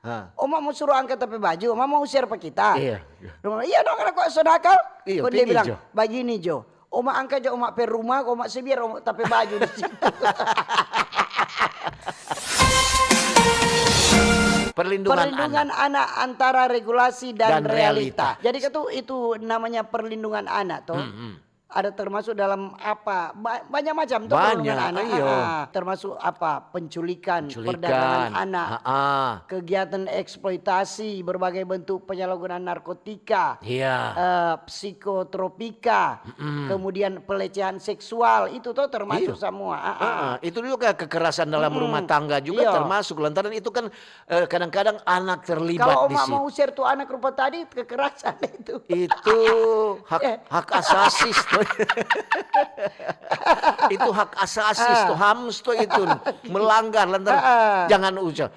Ha. Oma mau suruh angkat tapi baju, oma mau usir apa kita? Iya. Dia bilang, iya dong anak kok sodakal. Iya, Kok dia pergi, bilang, Jo. begini Jo, oma angkat Jo, oma per rumah, oma sebiar, oma tapi baju di situ. Perlindungan anak. anak antara regulasi dan, Dan realita. realita. Jadi itu namanya perlindungan anak toh. Ada termasuk dalam apa banyak macam tuh Banyak, perlindungan anak. iya. Termasuk apa penculikan, Penculikan. perdagangan anak, kegiatan eksploitasi, berbagai bentuk penyalahgunaan narkotika, Iya. psikotropika, kemudian pelecehan seksual itu tuh termasuk Iya. semua. Itu juga kekerasan dalam rumah tangga juga Iya. termasuk, lantaran itu kan kadang-kadang anak terlibat Kalau di oma situ. mau usir tuh anak rupa tadi kekerasan itu. Itu hak asasi tuh. Itu hak asasi tuh, HAMS tuh itu melanggar lantaran jangan usir.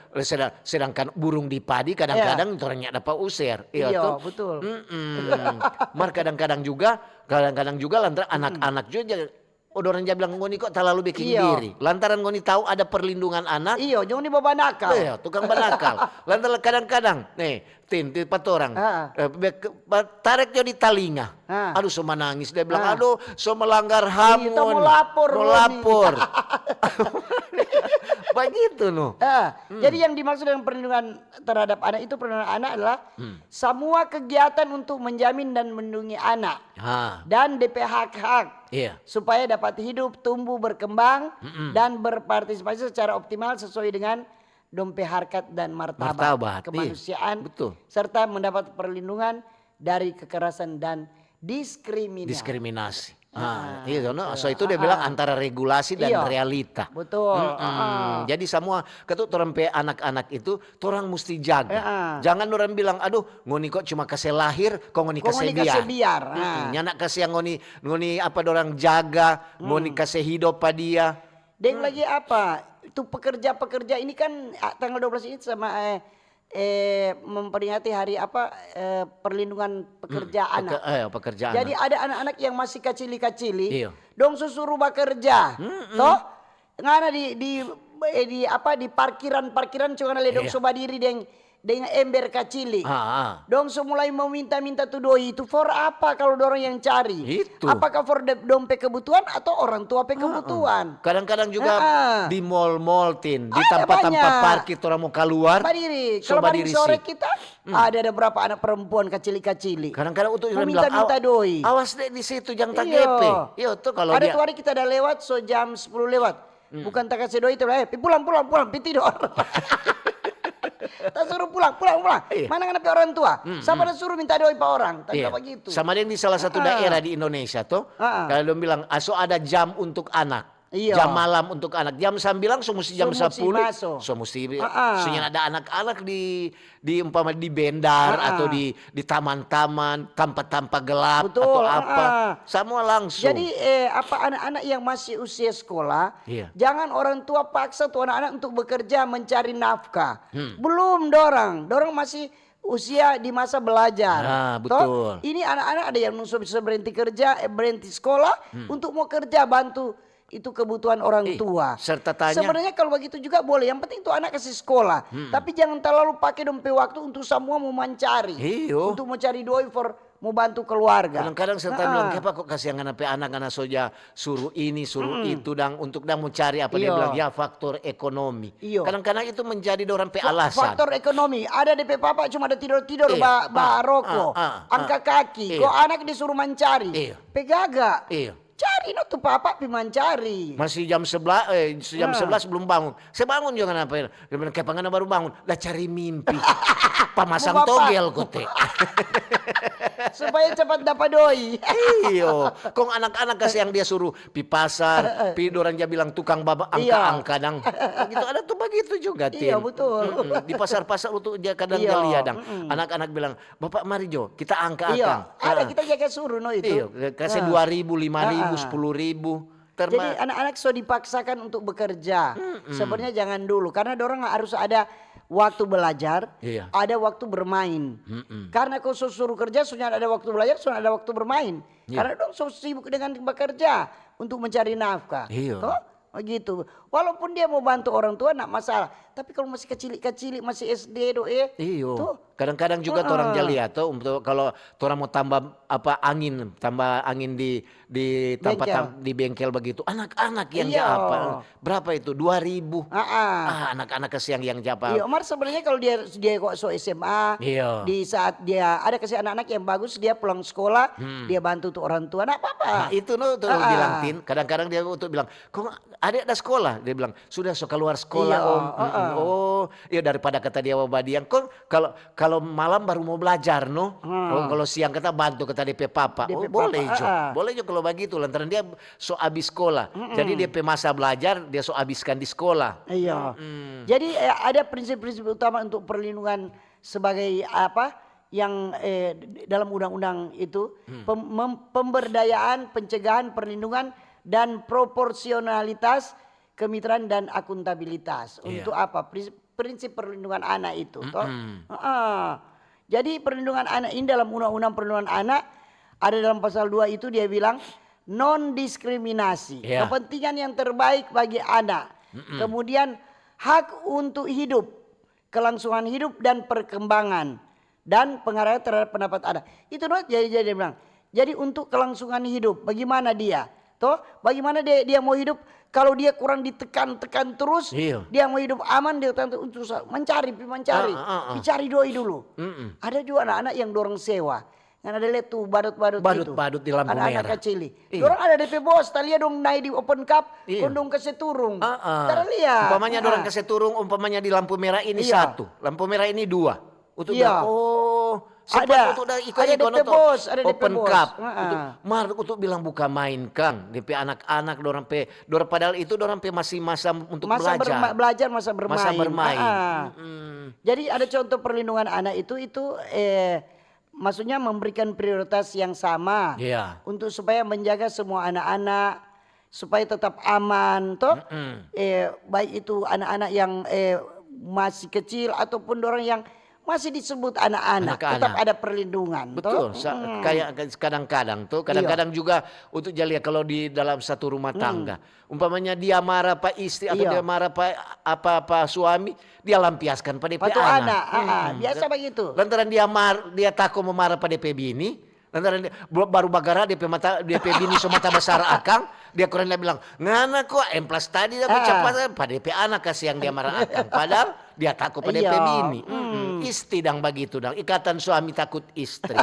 Sedangkan burung di padi kadang-kadang orangnya dapat usir. Iya, betul. Mar kadang-kadang juga lantaran anak-anak juga orang dia bilang ngoni kok terlalu bikin Iya. diri. Lantaran ngoni tahu ada perlindungan anak. Iya, jangan dibawa nakal. Iya, tukang banakal. Lantaran kadang-kadang nih, empat orang. Tarik dia di talinga. Aduh, so menangis. Dia bilang, aduh, so melanggar HAM. Kita mau lapor. Mau lapor. Begitu no. Jadi yang dimaksud dengan perlindungan terhadap anak itu perlindungan anak adalah semua kegiatan untuk menjamin dan melindungi anak dan DP hak-hak Iya. supaya dapat hidup, tumbuh, berkembang dan berpartisipasi secara optimal sesuai dengan dompet harkat dan martabat, kemanusiaan, betul. serta mendapat perlindungan dari kekerasan dan diskriminasi. Iya, no? So itu dia bilang antara regulasi dan realita. Betul. Jadi semua ketuk anak-anak itu orang mesti jaga. Jangan orang bilang, aduh, ngoni kok cuma kasih lahir, kok ngoni kasih biar. Nyanak kasih yang ngoni apa orang jaga, ngoni kasih hidup pada dia. Deng lagi apa? Itu pekerja-pekerja ini kan tanggal 12 ini sama memperingati hari apa perlindungan pekerja anak. Pekerja Jadi anak. ada anak-anak yang masih kacili-kacili, Iya. dong suruh bekerja. Toh ngana di apa di parkiran cuma ada dong soba diri dengan ember kacili. Dong mulai mau minta tu doi itu for apa kalau dorong yang cari? Itu. Apakah for dompet kebutuhan atau orang tua pe kebutuhan? Kadang-kadang juga di mall-mall di Ada tempat-tempat banyak. parkir orang mau keluar. Badiri. So Kalau badiri sore badiri kita ada berapa anak perempuan kacili-kacili. Kadang-kadang untuk Mau bilang, minta doi. awas deh di situ jangan tak Iya. gepe. Iya tuh kalau Ada dia. tuh hari kita udah lewat jam 10 lewat. Bukan tak kasih doi itu pulang pi tidur. Tak suruh pulang. Iya. Mana ngapain orang tua? Sama ada suruh minta doi pak orang. Tak Iya. begitu. Sama yang di salah satu daerah di Indonesia tuh. Kalau dia bilang, ada jam untuk anak. Iya. Jam malam untuk anak. Jam 9 so mesti jam So mesti 10. masuk. So mesti soalnya ada anak-anak di umpama di bendar atau di taman-taman, tampak gelap Betul. atau apa. Semua langsung. Jadi anak-anak yang masih usia sekolah, Iya. jangan orang tua paksa tuh anak-anak untuk bekerja mencari nafkah. Belum dorang masih usia di masa belajar. Betul. Toh, ini anak-anak ada yang bisa berhenti kerja, berhenti sekolah untuk mau kerja bantu itu kebutuhan orang tua. Serta tanya. Sebenarnya kalau begitu juga boleh. Yang penting tuh anak kasih sekolah. Tapi jangan terlalu pakai dompet waktu untuk semua mau mencari. Iyo. Untuk mencari doi mau bantu keluarga. Kadang-kadang serta bilang, kenapa kok kasih anak soja suruh ini, suruh itu, untuk mau cari apa dia Iya. bilang, ya faktor ekonomi. Iya. Kadang-kadang itu menjadi orang alasan. Faktor ekonomi. Ada DP papa cuma ada tidur-tidur Iya. rokok. Angkat kaki. Iya. Kok anak disuruh mencari. Iya. Pegaga. Iya. Cari tuh papa pi mencari. Masih jam 11 belum bangun. Saya bangun juga kenapa? Dia bilang, kayak pangan baru bangun. Lah cari mimpi. Pamasang Bapak. togel kote. Supaya cepat dapat doi. Iyo, kong anak-anak kasih yang dia suruh pi pasar, pi orang dia bilang tukang baba angka-angka dang. Gitu ada tuh begitu juga Tin. Iya, betul. Di pasar-pasar itu dia kadang Iya. dia lihat dang. Anak-anak bilang, "Bapak mari Jo, kita angka-angka." Iya. Ada kita jaga suruh itu. Iya, kasih 2.000, 5.000, 10.000. Jadi anak-anak so dipaksakan untuk bekerja. Sebenarnya jangan dulu karena dorang harus ada waktu belajar, Iya. ada waktu bermain. Karena kalau suruh kerja sudah ada waktu belajar, sudah ada waktu bermain. Iya. Karena dong so sibuk dengan bekerja untuk mencari nafkah. Iya. Toh? Begitu. Walaupun dia mau bantu orang tua, nak masalah. Tapi kalau masih kecil-kecil, masih SD Iyo. tuh. Kadang-kadang juga orang jali atau untuk kalau orang mau tambah tambah angin di tempat Bengkel. di bengkel begitu. Anak-anak yang Iya. apa? Berapa itu? 2.000. Anak-anak kesiang yang japa. Iya, Omar sebenarnya kalau dia kok so SMA, Iya. di saat dia ada kasih anak-anak yang bagus, dia pulang sekolah, dia bantu tuh orang tua, enggak apa-apa. Nah, itu tuh bilang Tin, kadang-kadang dia untuk bilang, "Kok adik ada sekolah?" Dia bilang, "Sudah so keluar sekolah, Iya, Om." Oh, ya daripada kata dia Wabadian, "Kok kalau malam baru mau belajar, no? Kalau siang kita bantu kata DP papa." DP Boleh papa, Jo. Boleh Jo kalau begitu lantaran dia so habis sekolah. Jadi dia masa belajar dia so habiskan di sekolah. Iya. Jadi ada prinsip-prinsip utama untuk perlindungan sebagai apa yang dalam undang-undang itu pemberdayaan, pencegahan, perlindungan dan proporsionalitas, kemitraan dan akuntabilitas. Untuk apa? Prinsip perlindungan anak itu. Jadi perlindungan anak ini dalam undang-undang perlindungan anak ada dalam pasal 2 itu dia bilang non diskriminasi, kepentingan yang terbaik bagi anak. Kemudian hak untuk hidup, kelangsungan hidup dan perkembangan dan pengaruh terhadap pendapat anak. Itu jadi dia bilang. Jadi untuk kelangsungan hidup, bagaimana dia? Bagaimana dia mau hidup kalau dia kurang ditekan-tekan terus, dia mau hidup aman, dia untuk mencari, dicari doi dulu. Ada juga anak-anak yang dorong sewa. Yang ada lihat tuh badut-badut di lampu merah. Anak-anak kecil. Dorang ada DP bos, tali dong naik di open cup, kondong ke seturung. Lihat. Umpamanya dorang ke seturung, umpamanya di lampu merah ini 1, lampu merah ini 2. Untuk ada DP bos, ada DP open bos. cup. Untuk bilang buka main Kang, DP anak-anak dorang padahal itu dorang masih masa untuk belajar. Masa bermain. Jadi ada contoh perlindungan anak itu maksudnya memberikan prioritas yang sama untuk supaya menjaga semua anak-anak supaya tetap aman baik itu anak-anak yang masih kecil ataupun orang yang masih disebut anak-anak tetap ada perlindungan. Betul. Kayak kadang-kadang juga untuk jalia kalau di dalam satu rumah tangga, umpamanya dia marah pak istri atau dia marah pak suami, dia lampiaskan pada DP anak. Biasa begitu. Lantaran dia takut memarah pada DP bini, lantaran baru bagara DP bini so mata besar akang, dia kurang dia bilang, "Ngana kok emplas tadi aku capat pada DP anak kasih yang dia marah akang." Padahal dia takut pada DP bini. Istri dang begitu dang, ikatan suami takut istri.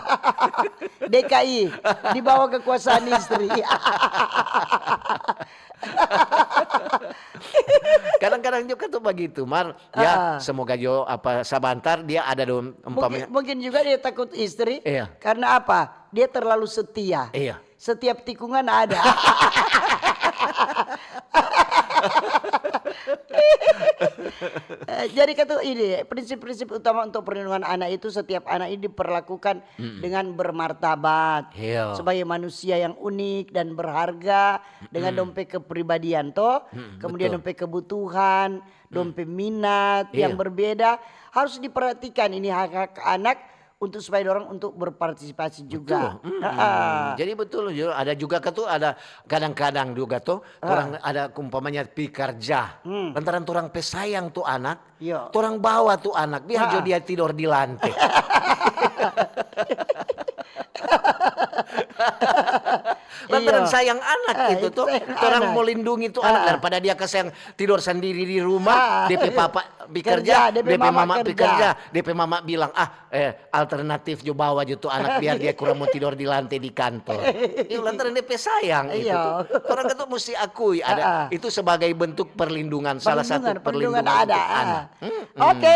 DKI di bawah kekuasaan istri. Kadang-kadang juga tuh begitu, Mar. Ya, semoga jo sabantar dia ada dong umpamanya. Mungkin juga dia takut istri. Karena apa? Dia terlalu setia. Setiap tikungan ada. Jadi ini prinsip-prinsip utama untuk perlindungan anak itu setiap anak ini diperlakukan dengan bermartabat sebagai manusia yang unik dan berharga dengan dompet kepribadian kemudian dompet kebutuhan, dompet minat yang berbeda harus diperhatikan ini hak-hak anak untuk supaya orang untuk berpartisipasi juga. Jadi betul ada juga ada kadang-kadang juga orang ada umpamanya pikerja. Lantaran orang pesayang tuh anak, orang bawa tuh anak biar dia tidur di lantai. Lantaran sayang anak itu orang mau lindungi tuh anak daripada dia kesayang tidur sendiri di rumah, DP papa bekerja, DP mama bekerja, DP mama bilang alternatif jo bawa jo tuh anak biar dia kurang mau tidur di lantai di kantor. Itu lantaran DP sayang itu tuh. Orang itu mesti akui ada itu sebagai bentuk perlindungan salah satu perlindungan ada. anak. Oke.